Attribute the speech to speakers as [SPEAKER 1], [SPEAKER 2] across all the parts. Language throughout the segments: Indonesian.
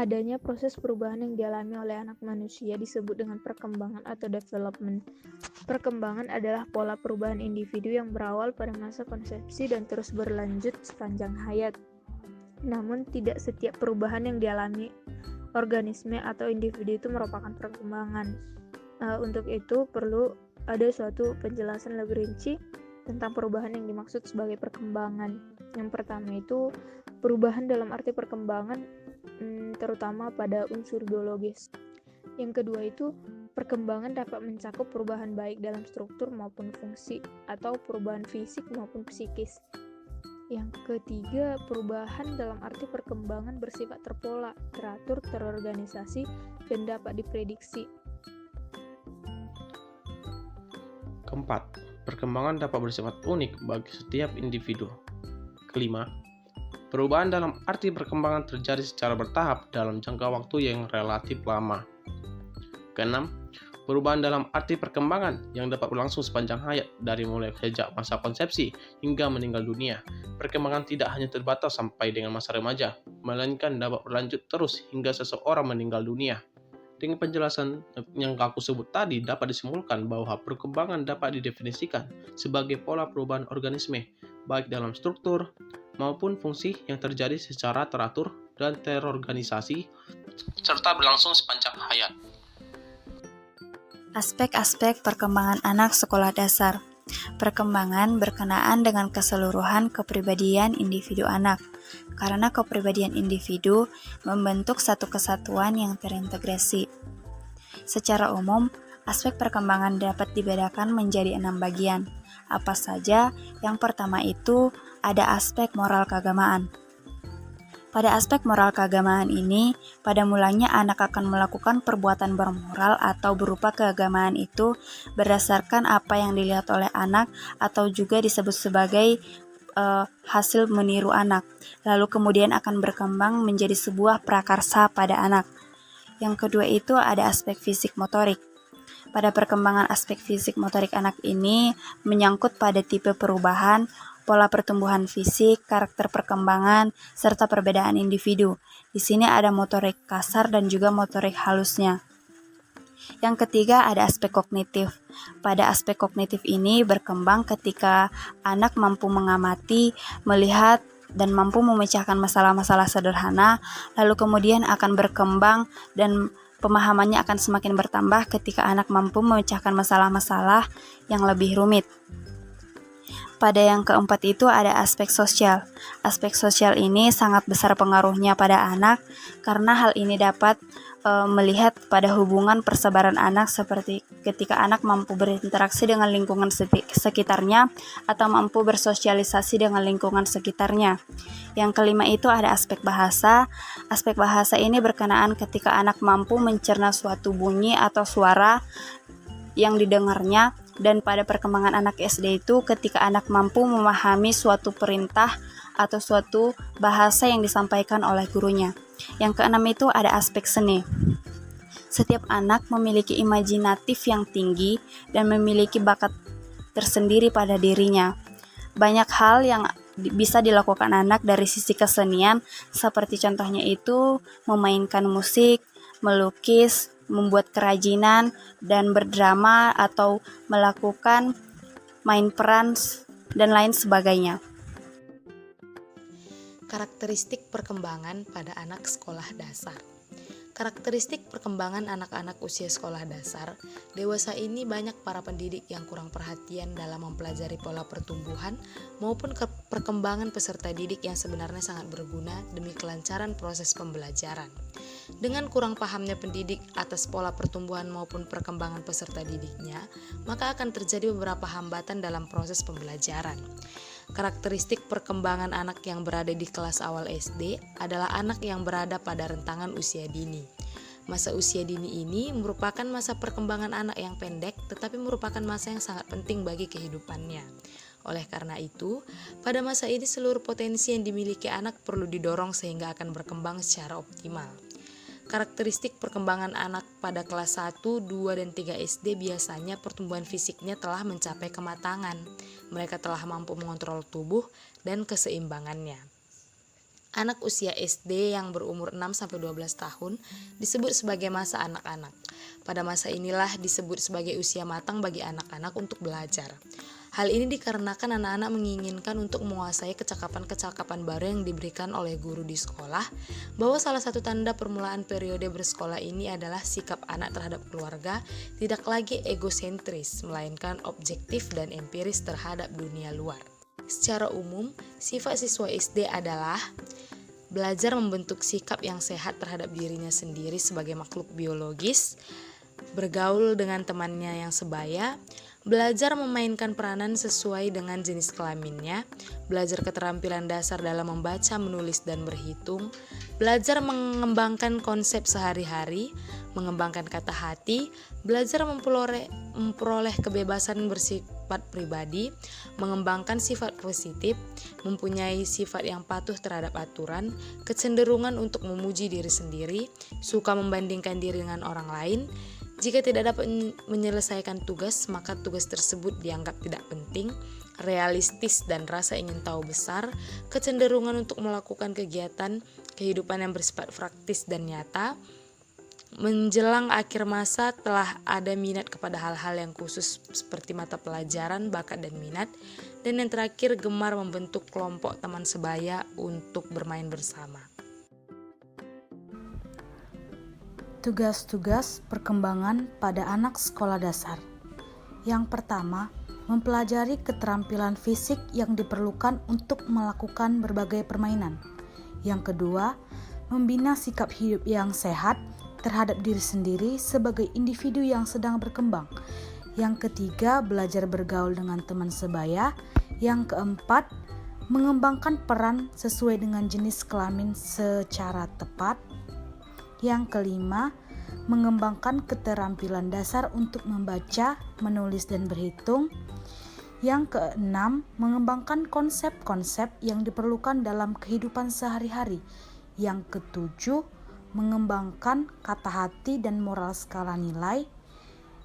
[SPEAKER 1] adanya proses perubahan yang dialami oleh anak manusia disebut dengan perkembangan atau development. Perkembangan adalah pola perubahan individu yang berawal pada masa konsepsi dan terus berlanjut sepanjang hayat. Namun, tidak setiap perubahan yang dialami organisme atau individu itu merupakan perkembangan. Untuk itu, perlu ada suatu penjelasan lebih rinci tentang perubahan yang dimaksud sebagai perkembangan. Yang pertama itu, perubahan dalam arti perkembangan terutama pada unsur biologis. Yang kedua itu, perkembangan dapat mencakup perubahan baik dalam struktur maupun fungsi, atau perubahan fisik maupun psikis. Yang ketiga, perubahan dalam arti perkembangan bersifat terpola, teratur, terorganisasi, dan dapat diprediksi.
[SPEAKER 2] Keempat, perkembangan dapat bersifat unik bagi setiap individu. Kelima, perubahan dalam arti perkembangan terjadi secara bertahap dalam jangka waktu yang relatif lama. Keenam, perubahan dalam arti perkembangan yang dapat berlangsung sepanjang hayat dari mulai sejak masa konsepsi hingga meninggal dunia. Perkembangan tidak hanya terbatas sampai dengan masa remaja, melainkan dapat berlanjut terus hingga seseorang meninggal dunia. Dengan penjelasan yang aku sebut tadi, dapat disimpulkan bahwa perkembangan dapat didefinisikan sebagai pola perubahan organisme, baik dalam struktur maupun fungsi yang terjadi secara teratur dan terorganisasi, serta berlangsung sepanjang hayat.
[SPEAKER 3] Aspek-aspek perkembangan anak sekolah dasar. Perkembangan berkenaan dengan keseluruhan kepribadian individu anak, karena kepribadian individu membentuk satu kesatuan yang terintegrasi. Secara umum, aspek perkembangan dapat dibedakan menjadi 6 bagian. Apa saja? Yang pertama itu ada aspek moral keagamaan. Pada aspek moral keagamaan ini, pada mulanya anak akan melakukan perbuatan bermoral atau berupa keagamaan itu berdasarkan apa yang dilihat oleh anak atau juga disebut sebagai hasil meniru anak, lalu kemudian akan berkembang menjadi sebuah prakarsa pada anak. Yang kedua itu ada aspek fisik motorik. Pada perkembangan aspek fisik motorik anak ini menyangkut pada tipe perubahan, pola pertumbuhan fisik, karakter perkembangan, serta perbedaan individu. Di sini ada motorik kasar dan juga motorik halusnya. Yang ketiga ada aspek kognitif. Pada aspek kognitif ini berkembang ketika anak mampu mengamati, melihat, dan mampu memecahkan masalah-masalah sederhana, lalu kemudian akan berkembang dan pemahamannya akan semakin bertambah ketika anak mampu memecahkan masalah-masalah yang lebih rumit. Pada yang keempat itu ada aspek sosial. Aspek sosial ini sangat besar pengaruhnya pada anak karena hal ini dapat melihat pada hubungan persebaran anak seperti ketika anak mampu berinteraksi dengan lingkungan sekitarnya atau mampu bersosialisasi dengan lingkungan sekitarnya. Yang kelima itu ada aspek bahasa. Aspek bahasa ini berkenaan ketika anak mampu mencerna suatu bunyi atau suara yang didengarnya. Dan pada perkembangan anak SD itu ketika anak mampu memahami suatu perintah atau suatu bahasa yang disampaikan oleh gurunya. Yang keenam itu ada aspek seni. Setiap anak memiliki imajinatif yang tinggi dan memiliki bakat tersendiri pada dirinya. Banyak hal yang bisa dilakukan anak dari sisi kesenian, seperti contohnya itu memainkan musik, melukis, membuat kerajinan, dan berdrama atau melakukan main peran dan lain sebagainya.
[SPEAKER 4] Karakteristik perkembangan pada anak sekolah dasar. Karakteristik perkembangan anak-anak usia sekolah dasar, dewasa ini banyak para pendidik yang kurang perhatian dalam mempelajari pola pertumbuhan maupun perkembangan peserta didik yang sebenarnya sangat berguna demi kelancaran proses pembelajaran. Dengan kurang pahamnya pendidik atas pola pertumbuhan maupun perkembangan peserta didiknya, maka akan terjadi beberapa hambatan dalam proses pembelajaran. Karakteristik perkembangan anak yang berada di kelas awal SD adalah anak yang berada pada rentangan usia dini. Masa usia dini ini merupakan masa perkembangan anak yang pendek, tetapi merupakan masa yang sangat penting bagi kehidupannya. Oleh karena itu, pada masa ini seluruh potensi yang dimiliki anak perlu didorong sehingga akan berkembang secara optimal. Karakteristik perkembangan anak pada kelas 1, 2, dan 3 SD biasanya pertumbuhan fisiknya telah mencapai kematangan. Mereka telah mampu mengontrol tubuh dan keseimbangannya. Anak usia SD yang berumur 6-12 tahun disebut sebagai masa anak-anak. Pada masa inilah disebut sebagai usia matang bagi anak-anak untuk belajar. Hal ini dikarenakan anak-anak menginginkan untuk menguasai kecakapan-kecakapan baru yang diberikan oleh guru di sekolah, bahwa salah satu tanda permulaan periode bersekolah ini adalah sikap anak terhadap keluarga tidak lagi egosentris, melainkan objektif dan empiris terhadap dunia luar. Secara umum, sifat siswa SD adalah belajar membentuk sikap yang sehat terhadap dirinya sendiri sebagai makhluk biologis, bergaul dengan temannya yang sebaya, belajar memainkan peranan sesuai dengan jenis kelaminnya, belajar keterampilan dasar dalam membaca, menulis, dan berhitung, belajar mengembangkan konsep sehari-hari, mengembangkan kata hati, belajar memperoleh kebebasan bersifat pribadi, mengembangkan sifat positif, mempunyai sifat yang patuh terhadap aturan, kecenderungan untuk memuji diri sendiri, suka membandingkan diri dengan orang lain. Jika tidak dapat menyelesaikan tugas, maka tugas tersebut dianggap tidak penting, realistis dan rasa ingin tahu besar, kecenderungan untuk melakukan kegiatan kehidupan yang bersifat praktis dan nyata. Menjelang akhir masa telah ada minat kepada hal-hal yang khusus seperti mata pelajaran, bakat dan minat. Dan yang terakhir, gemar membentuk kelompok teman sebaya untuk bermain bersama.
[SPEAKER 5] Tugas-tugas perkembangan pada anak sekolah dasar. Yang pertama, mempelajari keterampilan fisik yang diperlukan untuk melakukan berbagai permainan. Yang kedua, membina sikap hidup yang sehat terhadap diri sendiri sebagai individu yang sedang berkembang. Yang ketiga, belajar bergaul dengan teman sebaya. Yang keempat, mengembangkan peran sesuai dengan jenis kelamin secara tepat. Yang kelima, mengembangkan keterampilan dasar untuk membaca, menulis, dan berhitung. Yang keenam, mengembangkan konsep-konsep yang diperlukan dalam kehidupan sehari-hari. Yang ketujuh, mengembangkan kata hati dan moral skala nilai.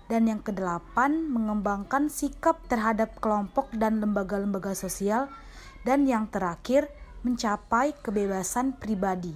[SPEAKER 5] Dan yang kedelapan, mengembangkan sikap terhadap kelompok dan lembaga-lembaga sosial. Dan yang terakhir, mencapai kebebasan pribadi.